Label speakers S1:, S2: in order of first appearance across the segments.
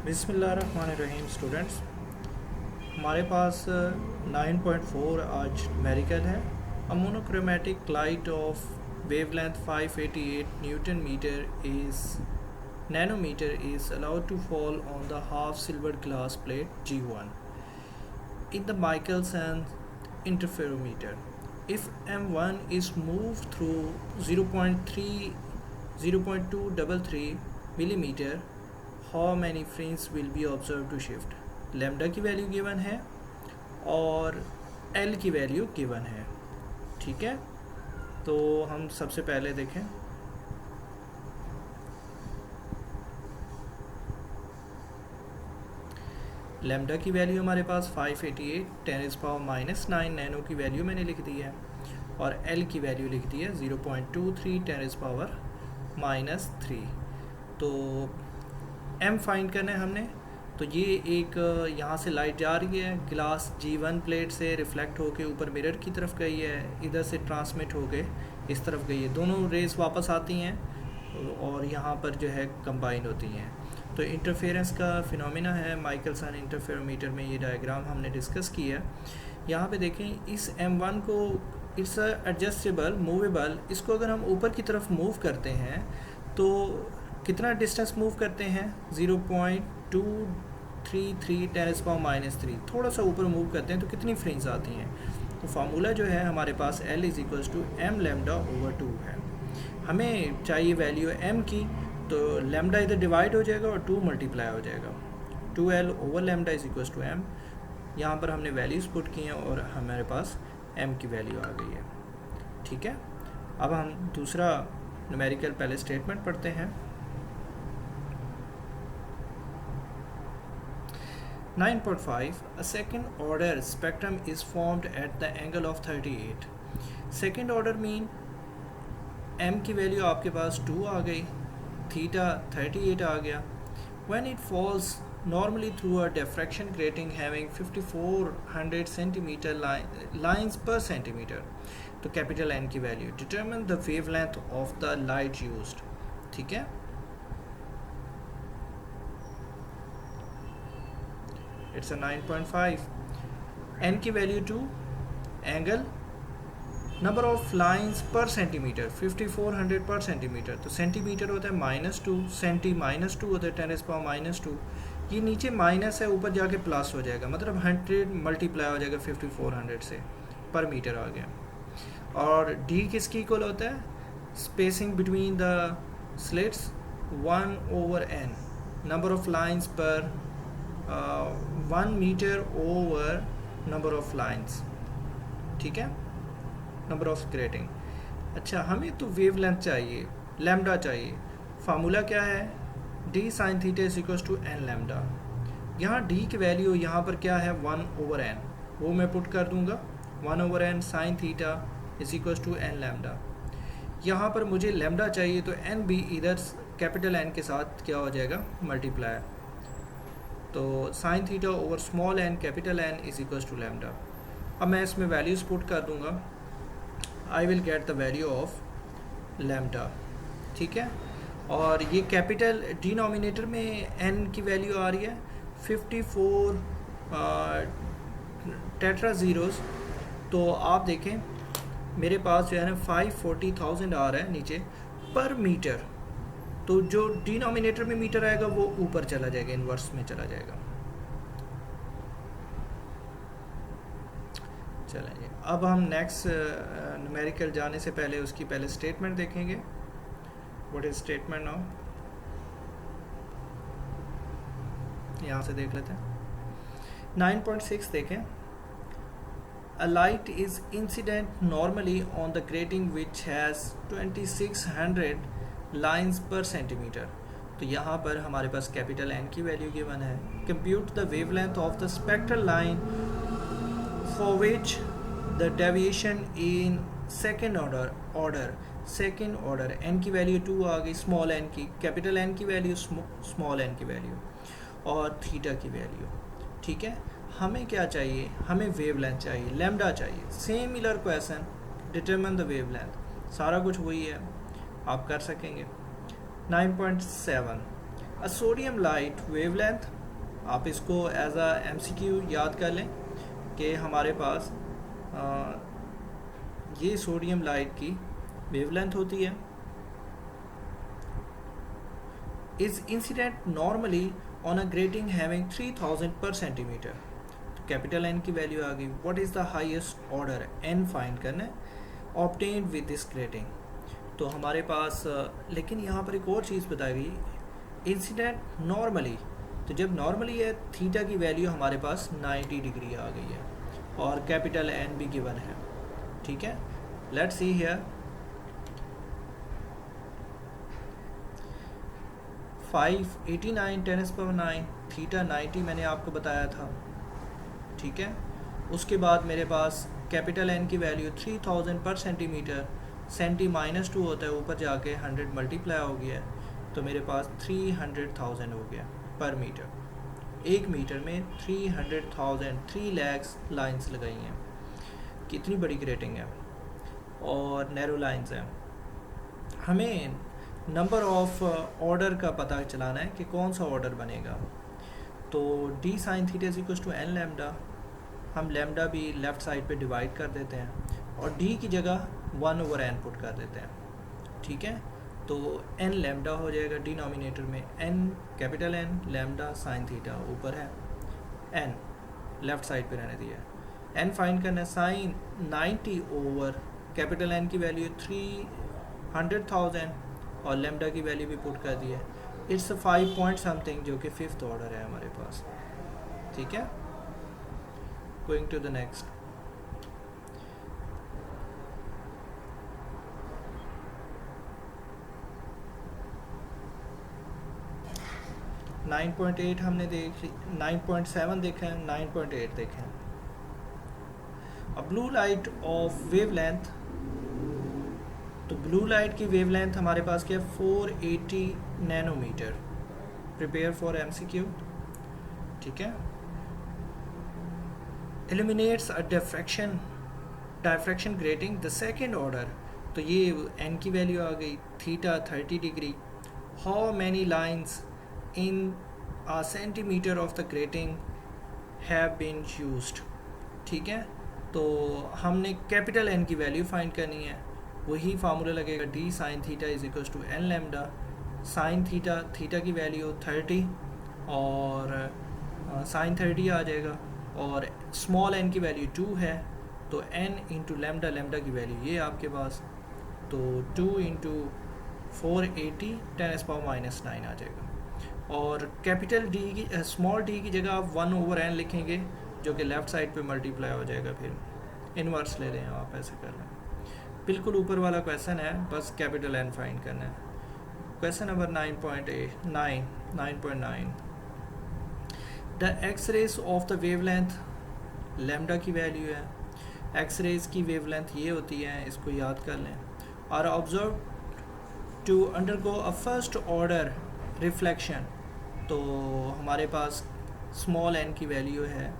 S1: बिस्मिल्लाहिर्रहमानिर्रहीम स्टूडेंट्स, हमारे पास 9.4 आज न्यूमेरिकल है। A monochromatic light of wavelength 588 newton metre is nanometer is allowed to fall on the half silver glass plate G1 in the Michelson interferometer. If M1 is moved through 0.233 millimeter, how many frames will be observed to shift? Lambda की value given है और L की value given है। ठीक है, तो हम सबसे पहले देखें लैम्डा की वैल्यू हमारे पास 588 10⁻⁻9 नैनो की वैल्यू मैंने लिख दी है और एल की वैल्यू लिख दी है 0.23 10⁻⁻3। तो एम फाइंड करना है हमने। तो ये एक यहाँ से लाइट जा रही है, ग्लास G1 प्लेट से रिफ्लेक्ट होके ऊपर मिरर की तरफ गई है, इधर से ट्रांसमिट होके इस तरफ गई है, दोनों रेस वापस आती हैं और यहाँ पर जो है कंबाइन होती हैं। तो इंटरफेरेंस का फिनोमिना है माइकलसन इंटरफेरोमीटर में। ये डायग्राम हमने डिस्कस किया। यहाँ पे देखें, इस M1 को इट्स एडजस्टेबल मूवेबल, इसको अगर हम ऊपर की तरफ मूव करते हैं तो कितना डिस्टेंस मूव करते हैं 0.233 10⁻⁻3, थोड़ा सा ऊपर मूव करते हैं तो कितनी फ्रिंज आती हैं। तो फार्मूला जो है हमारे पास L = m λ/2 है। हमें चाहिए वैल्यू m की, तो लैम्डा इधर डिवाइड हो जाएगा और 2 मल्टीप्लाई हो जाएगा। 2L/λ = m। यहाँ पर हमने वैल्यूज़ पुट की हैं और हमारे पास m की वैल्यू आ गई है। ठीक है, अब हम दूसरा न्यूमेरिकल पहले स्टेटमेंट पढ़ते हैं। 9.5 A second order spectrum is formed at the angle of 38. Second order mean m की वैल्यू आपके पास 2 आ गई, थीटा 38 आ गया। When it falls normally through a diffraction grating having 5400 centimeter lines per centimeter, तो capital N की value. Determine the wavelength of the light used। ठीक है, it's 9.5। N की value 2, angle, number of lines पर centimetre 5400 पर centimetre, तो centimetre होता है -2, सेंटी -2 होता है 10⁻⁻2। ये नीचे माइनस है, ऊपर जाके प्लस हो जाएगा, मतलब 100 मल्टीप्लाई हो जाएगा 5400 से, पर मीटर आ गया। और D किसकी इक्वल होता है, spacing between the slits 1/n, number of lines पर 1 metre over number of lines. ठीक है, नंबर ऑफ ग्रेटिंग। अच्छा, हमें तो वेवलेंथ चाहिए, लैम्डा चाहिए। फार्मूला क्या है, d sin θ = n लैम्डा। यहाँ d की वैल्यू यहाँ पर क्या है 1/n, वो मैं पुट कर दूंगा 1/n sin θ = n लैम्डा। यहाँ पर मुझे लैम्डा चाहिए, तो n भी इधर कैपिटल N के साथ क्या हो जाएगा, मल्टीप्लाई। तो sin θ over small n capital N = lambda. अब मैं इसमें वैल्यूज़ पुट कर दूंगा, I will get the value of lambda. ठीक है, और ये कैपिटल डिनोमिनेटर में n की वैल्यू आ रही है 54 टेट्रा ज़ीरोज़। तो आप देखें मेरे पास जो है ना 540,000 आ रहा है नीचे पर मीटर, तो जो डिनोमिनेटर में मीटर आएगा वो ऊपर चला जाएगा, इन्वर्स में चला जाएगा। चलिए, अब हम नेक्स्ट न्यूमेरिकल जाने से पहले उसकी पहले स्टेटमेंट देखेंगे। व्हाट इज स्टेटमेंट नाउ, यहाँ से देख लेते हैं। 9.6 देखें। A light is incident normally on the grating which has 2600 lines per centimeter। तो यहाँ पर हमारे पास कैपिटल N की वैल्यू गिवन है। Compute the wavelength of the spectral line for which the deviation in second order n की value 2 आ गई, small n की, capital N की वैल्यू, स्मॉल n की वैल्यू और थीटा की वैल्यू। ठीक है, हमें क्या चाहिए, हमें वेवलेंथ चाहिए, लैम्डा चाहिए। Similar question, determine the wavelength, सारा कुछ वही है, आप कर सकेंगे। 9.7 अ सोडियम लाइट वेवलेंथ, आप इसको एज अ एमसीक्यू याद कर लें कि हमारे पास ये सोडियम लाइट की वेवलेंथ होती है। Is incident normally on a grating having 3000 पर सेंटीमीटर। तो कैपिटल एन की वैल्यू आ गई। What is the highest order, n find करना है, ऑब्टेन्ड विद दिस ग्रेटिंग। तो हमारे पास लेकिन यहाँ पर एक और चीज़ बताई गई, इंसिडेंट नॉर्मली। तो जब नॉर्मली है थीटा की वैल्यू हमारे पास 90 डिग्री आ गई है और कैपिटल एन भी गिवन है। ठीक है, लेट्स सी हियर 589 10⁻⁹ थीटा 90 मैंने आपको बताया था। ठीक है, उसके बाद मेरे पास कैपिटल एन की वैल्यू 3000 पर सेंटीमीटर, सेंटी -2 होता है, ऊपर जाके 100 मल्टीप्लाई हो गया है, तो मेरे पास 300,000 हो गया पर मीटर। एक मीटर में 300,000 3 लाख लाइंस लगाई हैं। कितनी बड़ी ग्रेटिंग है और नैरो लाइंस हैं। हमें नंबर ऑफ ऑर्डर का पता चलाना है कि कौन सा ऑर्डर बनेगा। तो d sine theta is equal to n lambda, हम लैम्डा भी लेफ़्ट साइड पे डिवाइड कर देते हैं और डी की जगह 1/n पुट कर देते हैं। ठीक है, तो एन लैम्डा हो जाएगा डिनोमिनेटर में, n capital N lambda sine theta ऊपर है, एन लेफ़्ट साइड पे रहने दिया है। एन फाइंड करना है, साइन 90 ओवर कैपिटल एन की वैल्यू 300,000 और लैम्डा की वैल्यू भी पुट कर दी है। इट्स 5 पॉइंट समथिंग जो कि 5th ऑर्डर है हमारे पास। ठीक है, गोइंग टू द नेक्स्ट। (9.8) हमने देख 9.7 देखा है, 9.8 देखें। अब ब्लू लाइट ऑफ वेवलेंथ, तो ब्लू लाइट की वेवलेंथ हमारे पास क्या है 480 नैनोमीटर। Prepare for MCQ. ठीक है, eliminates a diffraction grating the second order. तो ये एन की वैल्यू आ गई, theta 30 degree. How many lines in a centimetre of the grating have been used. ठीक है, तो हमने कैपिटल एन की वैल्यू फाइंड करनी है। वही फार्मूला लगेगा, d sine theta is equal to n lambda. Sine theta, theta की वैल्यू 30 और साइन 30 आ जाएगा और स्मॉल एन की वैल्यू 2 है, तो एन इंटू लैम्डा, लैम्डा की वैल्यू ये आपके पास, तो 2 इंटू 480 10⁻⁹ आ जाएगा। और कैपिटल डी की स्मॉल डी की जगह आप 1/n लिखेंगे जो कि लेफ़्ट साइड पे मल्टीप्लाई हो जाएगा। फिर इनवर्स ले लें आप, ऐसे कर लें। बिल्कुल ऊपर वाला क्वेश्चन है, बस कैपिटल एन फाइंड करना है। Question number 9.9 the X rays of the wavelength, lambda की वैल्यू है। एक्स रेज की वेवलेंथ ये होती है, इसको याद कर लें। और observe to undergo a first order reflection, तो हमारे पास स्मॉल एन की वैल्यू है,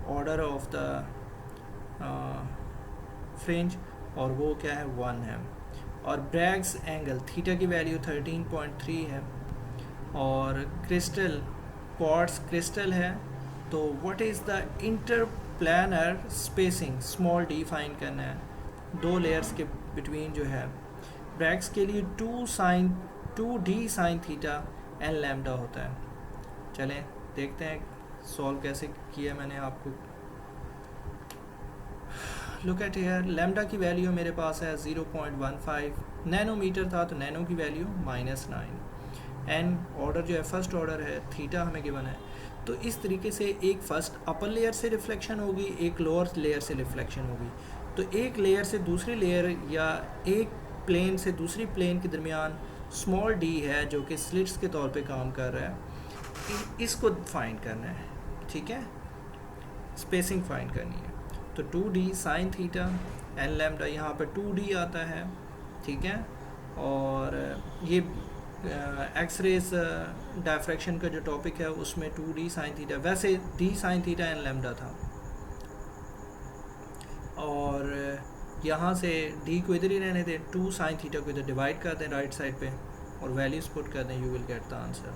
S1: ऑर्डर ऑफ द फ्रिंज, और वो क्या है 1 है। और ब्रैग्स एंगल, थीटा की वैल्यू 13.3 है। और क्रिस्टल, क्वार्ट्ज क्रिस्टल है, तो what is the interplanar spacing, small D find करना है, 2 लेयर्स के बिटवीन जो है। ब्रैग्स के लिए 2d sine theta n lambda होता है। चलें देखते हैं सॉल्व कैसे किया मैंने आपको। लुक एट हियर, लैम्डा की वैल्यू मेरे पास है 0.15 नैनोमीटर था, तो नैनो की वैल्यू -9। एन ऑर्डर जो है फर्स्ट ऑर्डर है, थीटा हमें गिवन है। तो इस तरीके से एक फर्स्ट अपर लेयर से रिफ्लेक्शन होगी, एक लोअर लेयर से रिफ्लेक्शन होगी। तो एक लेयर से दूसरी लेयर या एक प्लेन से दूसरी प्लेन के दरमियान स्मॉल डी है जो कि स्लिट्स के तौर पे काम कर रहा है, इसको फाइंड करना है। ठीक है, स्पेसिंग फाइंड करनी है। तो 2d sine theta n lambda, यहाँ पे 2d आता है। ठीक है, और ये एक्स रेज डायफ्रैक्शन का जो टॉपिक है उसमें 2d साइन थीटा, वैसे d sine theta n lambda था। और यहाँ से d को इधर ही रहने दें, 2 साइन थीटा को इधर डिवाइड कर दें राइट साइड पे, और वैल्यूज पुट कर दें, you will get the answer.